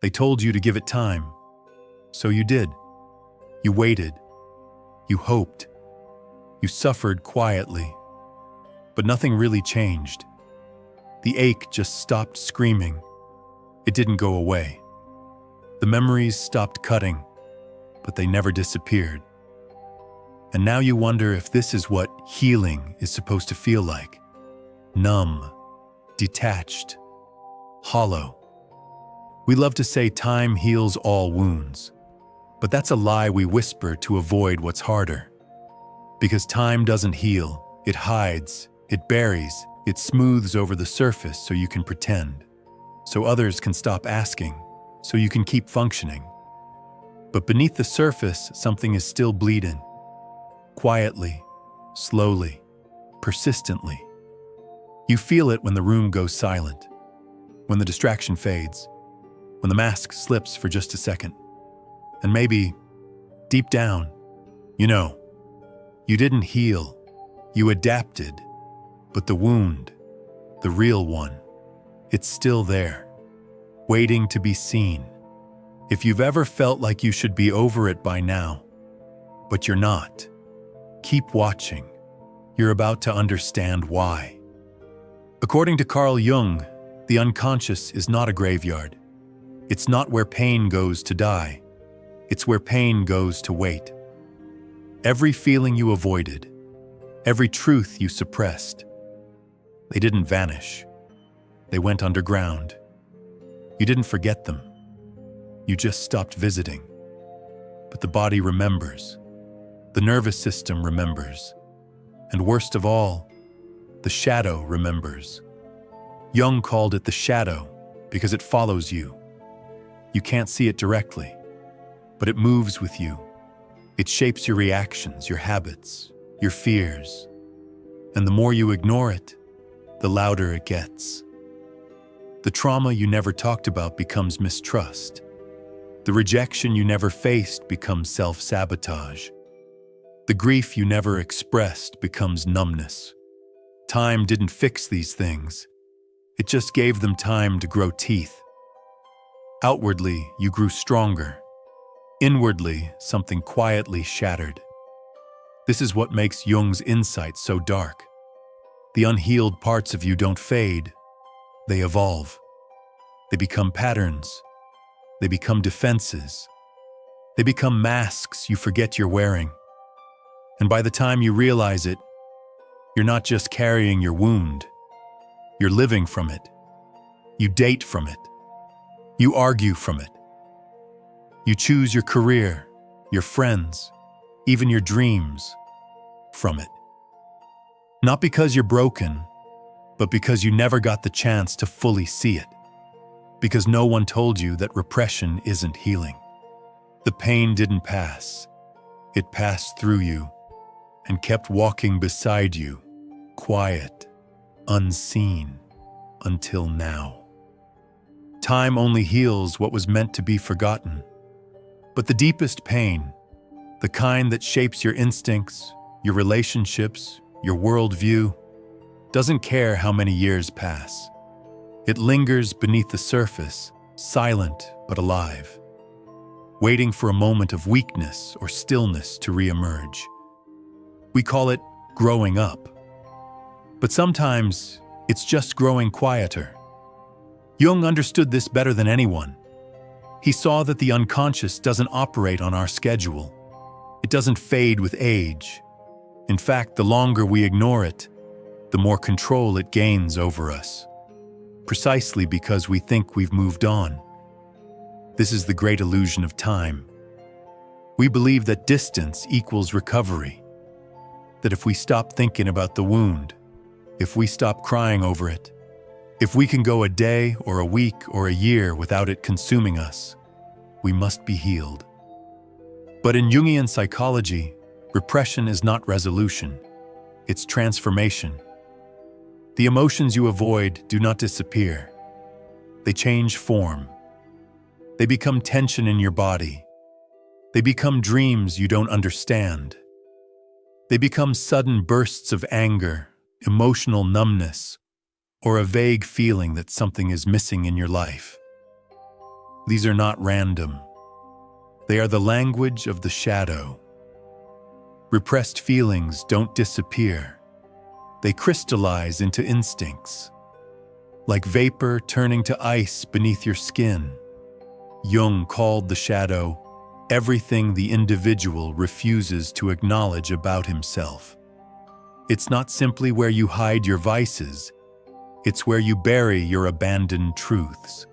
They told you to give it time. So you did. You waited. You hoped. You suffered quietly. But nothing really changed. The ache just stopped screaming. It didn't go away. The memories stopped cutting, but they never disappeared. And now you wonder if this is what healing is supposed to feel like. Numb, detached, hollow. We love to say time heals all wounds, but that's a lie we whisper to avoid what's harder. Because time doesn't heal, it hides, it buries, it smooths over the surface so you can pretend, so others can stop asking, so you can keep functioning. But beneath the surface, something is still bleeding. Quietly, slowly, persistently. You feel it when the room goes silent, when the distraction fades, when the mask slips for just a second. And maybe, deep down, you know, you didn't heal, you adapted, but the wound, the real one, it's still there, waiting to be seen. If you've ever felt like you should be over it by now, but you're not, keep watching. You're about to understand why. According to Carl Jung, the unconscious is not a graveyard. It's not where pain goes to die. It's where pain goes to wait. Every feeling you avoided, every truth you suppressed, they didn't vanish. They went underground. You didn't forget them. You just stopped visiting. But the body remembers. The nervous system remembers. And worst of all, the shadow remembers. Jung called it the shadow because it follows you. You can't see it directly, but it moves with you. It shapes your reactions, your habits, your fears. And the more you ignore it, the louder it gets. The trauma you never talked about becomes mistrust. The rejection you never faced becomes self-sabotage. The grief you never expressed becomes numbness. Time didn't fix these things. It just gave them time to grow teeth. Outwardly, you grew stronger. Inwardly, something quietly shattered. This is what makes Jung's insight so dark. The unhealed parts of you don't fade. They evolve. They become patterns. They become defenses. They become masks you forget you're wearing. And by the time you realize it, you're not just carrying your wound. You're living from it. You date from it. You argue from it. You choose your career, your friends, even your dreams from it. Not because you're broken, but because you never got the chance to fully see it. Because no one told you that repression isn't healing. The pain didn't pass. It passed through you and kept walking beside you, quiet, unseen, until now. Time only heals what was meant to be forgotten. But the deepest pain, the kind that shapes your instincts, your relationships, your worldview, doesn't care how many years pass. It lingers beneath the surface, silent but alive, waiting for a moment of weakness or stillness to reemerge. We call it growing up. But sometimes it's just growing quieter. Jung understood this better than anyone. He saw that the unconscious doesn't operate on our schedule. It doesn't fade with age. In fact, the longer we ignore it, the more control it gains over us. Precisely because we think we've moved on. This is the great illusion of time. We believe that distance equals recovery. That if we stop thinking about the wound, if we stop crying over it, if we can go a day or a week or a year without it consuming us, we must be healed. But in Jungian psychology, repression is not resolution, it's transformation. The emotions you avoid do not disappear. They change form. They become tension in your body. They become dreams you don't understand. They become sudden bursts of anger, emotional numbness, or a vague feeling that something is missing in your life. These are not random. They are the language of the shadow. Repressed feelings don't disappear. They crystallize into instincts. Like vapor turning to ice beneath your skin. Jung called the shadow everything the individual refuses to acknowledge about himself. It's not simply where you hide your vices, it's where you bury your abandoned truths.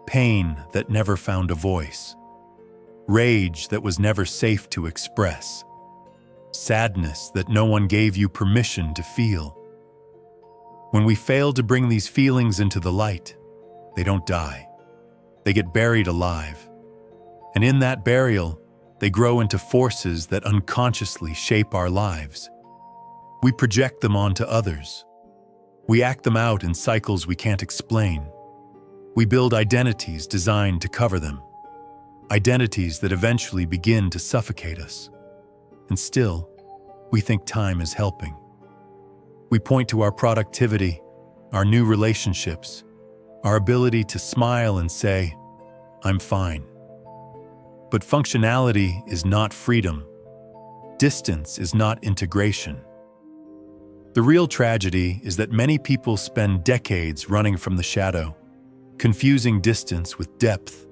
Pain that never found a voice. Rage that was never safe to express. Sadness that no one gave you permission to feel. When we fail to bring these feelings into the light, they don't die. They get buried alive. And in that burial, they grow into forces that unconsciously shape our lives. We project them onto others. We act them out in cycles we can't explain. We build identities designed to cover them. Identities that eventually begin to suffocate us. And still, we think time is helping. We point to our productivity, our new relationships, our ability to smile and say, "I'm fine." But functionality is not freedom. Distance is not integration. The real tragedy is that many people spend decades running from the shadow, confusing distance with depth,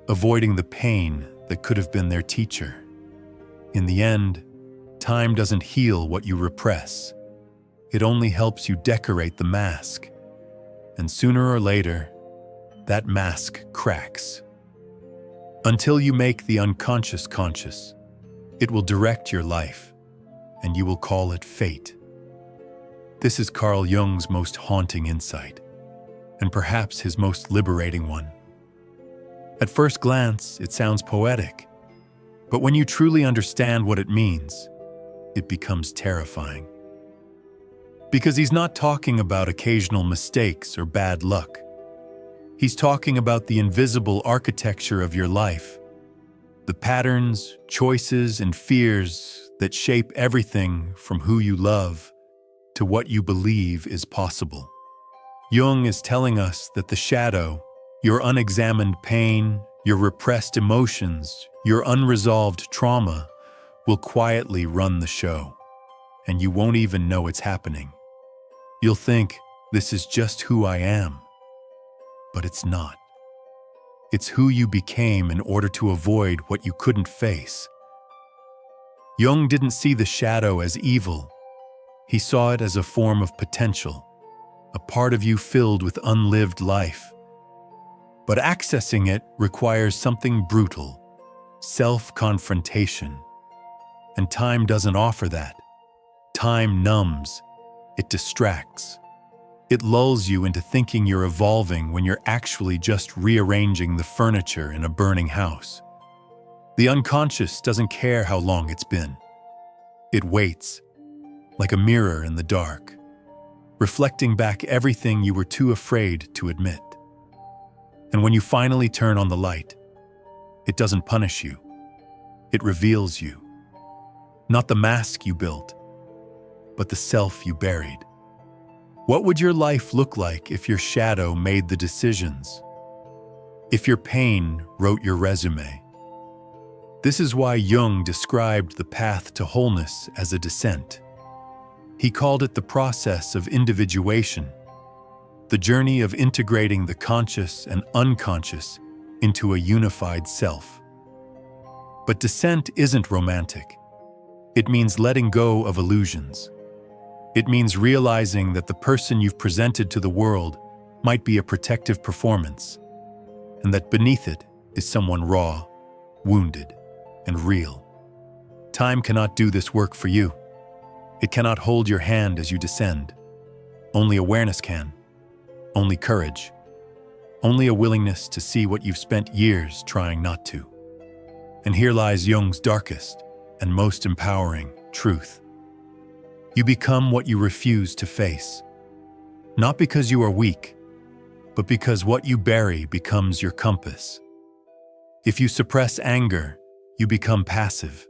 avoiding the pain that could have been their teacher. In the end, time doesn't heal what you repress. It only helps you decorate the mask. And sooner or later, that mask cracks. Until you make the unconscious conscious, it will direct your life, and you will call it fate. This is Carl Jung's most haunting insight, and perhaps his most liberating one. At first glance, it sounds poetic, but when you truly understand what it means, it becomes terrifying. Because he's not talking about occasional mistakes or bad luck. He's talking about the invisible architecture of your life, the patterns, choices, and fears that shape everything from who you love to what you believe is possible. Jung is telling us that the shadow, your unexamined pain, your repressed emotions, your unresolved trauma, will quietly run the show, and you won't even know it's happening. You'll think, this is just who I am. But it's not. It's who you became in order to avoid what you couldn't face. Jung didn't see the shadow as evil. He saw it as a form of potential, a part of you filled with unlived life. But accessing it requires something brutal, self-confrontation. And time doesn't offer that. Time numbs. It distracts. It lulls you into thinking you're evolving when you're actually just rearranging the furniture in a burning house. The unconscious doesn't care how long it's been. It waits, like a mirror in the dark, reflecting back everything you were too afraid to admit. And when you finally turn on the light, it doesn't punish you. It reveals you. Not the mask you built, but the self you buried. What would your life look like if your shadow made the decisions? If your pain wrote your resume? This is why Jung described the path to wholeness as a descent. He called it the process of individuation, the journey of integrating the conscious and unconscious into a unified self. But descent isn't romantic. It means letting go of illusions. It means realizing that the person you've presented to the world might be a protective performance, and that beneath it is someone raw, wounded, and real. Time cannot do this work for you. It cannot hold your hand as you descend. Only awareness can. Only courage. Only a willingness to see what you've spent years trying not to. And here lies Jung's darkest and most empowering truth. You become what you refuse to face. Not because you are weak, but because what you bury becomes your compass. If you suppress anger, you become passive.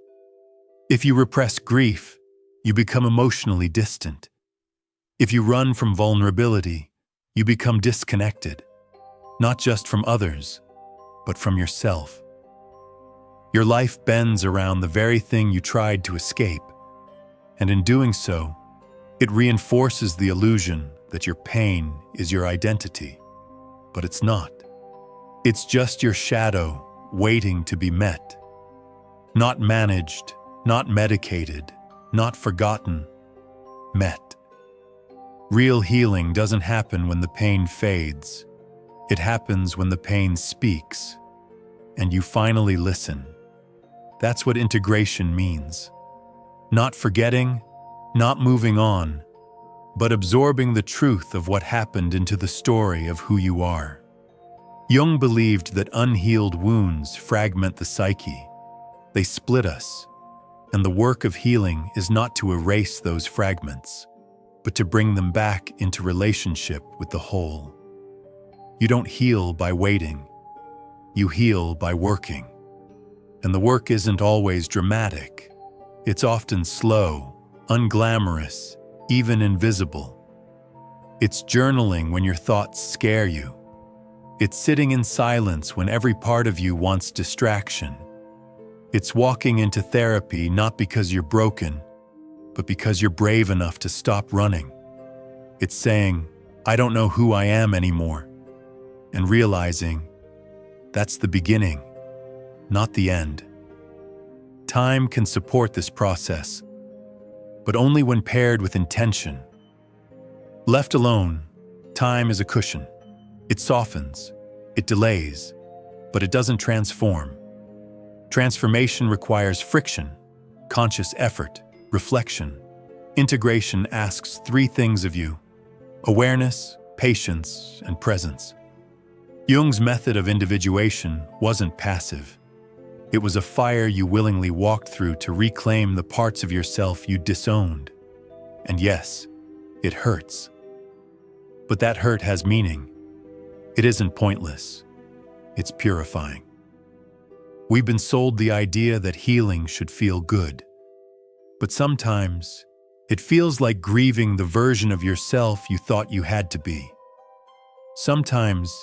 If you repress grief, you become emotionally distant. If you run from vulnerability, you become disconnected, not just from others, but from yourself. Your life bends around the very thing you tried to escape, and in doing so, it reinforces the illusion that your pain is your identity. But it's not. It's just your shadow waiting to be met. Not managed, not medicated, not forgotten, met. Real healing doesn't happen when the pain fades. It happens when the pain speaks, and you finally listen. That's what integration means. Not forgetting, not moving on, but absorbing the truth of what happened into the story of who you are. Jung believed that unhealed wounds fragment the psyche. They split us, and the work of healing is not to erase those fragments, but to bring them back into relationship with the whole. You don't heal by waiting. You heal by working. And the work isn't always dramatic. It's often slow, unglamorous, even invisible. It's journaling when your thoughts scare you. It's sitting in silence when every part of you wants distraction. It's walking into therapy not because you're broken, but because you're brave enough to stop running. It's saying, I don't know who I am anymore, and realizing that's the beginning, not the end. Time can support this process, but only when paired with intention. Left alone, time is a cushion. It softens, it delays, but it doesn't transform. Transformation requires friction, conscious effort, reflection. Integration asks 3 things of you: awareness, patience, and presence. Jung's method of individuation wasn't passive. It was a fire you willingly walked through to reclaim the parts of yourself you disowned. And yes, it hurts. But that hurt has meaning. It isn't pointless. It's purifying. We've been sold the idea that healing should feel good. But sometimes, it feels like grieving the version of yourself you thought you had to be. Sometimes,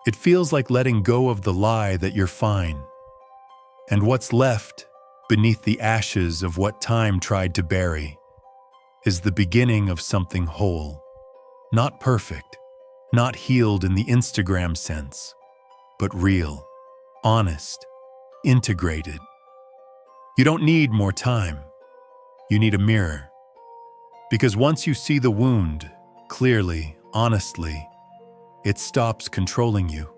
it feels like letting go of the lie that you're fine. And what's left, beneath the ashes of what time tried to bury, is the beginning of something whole. Not perfect, not healed in the Instagram sense, but real, honest, integrated. You don't need more time. You need a mirror. Because once you see the wound, clearly, honestly, it stops controlling you.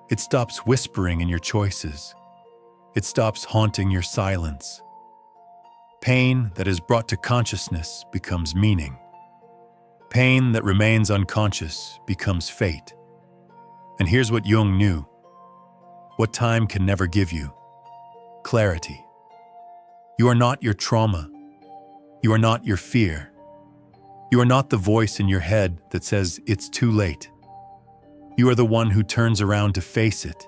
It stops whispering in your choices. It stops haunting your silence. Pain that is brought to consciousness becomes meaning. Pain that remains unconscious becomes fate. And here's what Jung knew: what time can never give you: clarity. You are not your trauma. You are not your fear. You are not the voice in your head that says it's too late. You are the one who turns around to face it.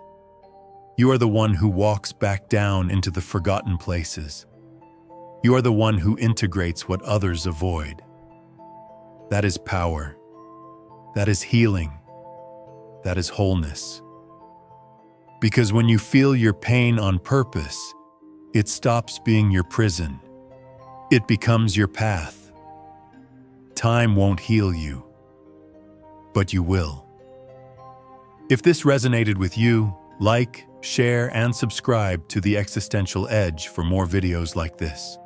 You are the one who walks back down into the forgotten places. You are the one who integrates what others avoid. That is power. That is healing. That is wholeness. Because when you feel your pain on purpose, it stops being your prison. It becomes your path. Time won't heal you, but you will. If this resonated with you, like, share, and subscribe to The Existential Edge for more videos like this.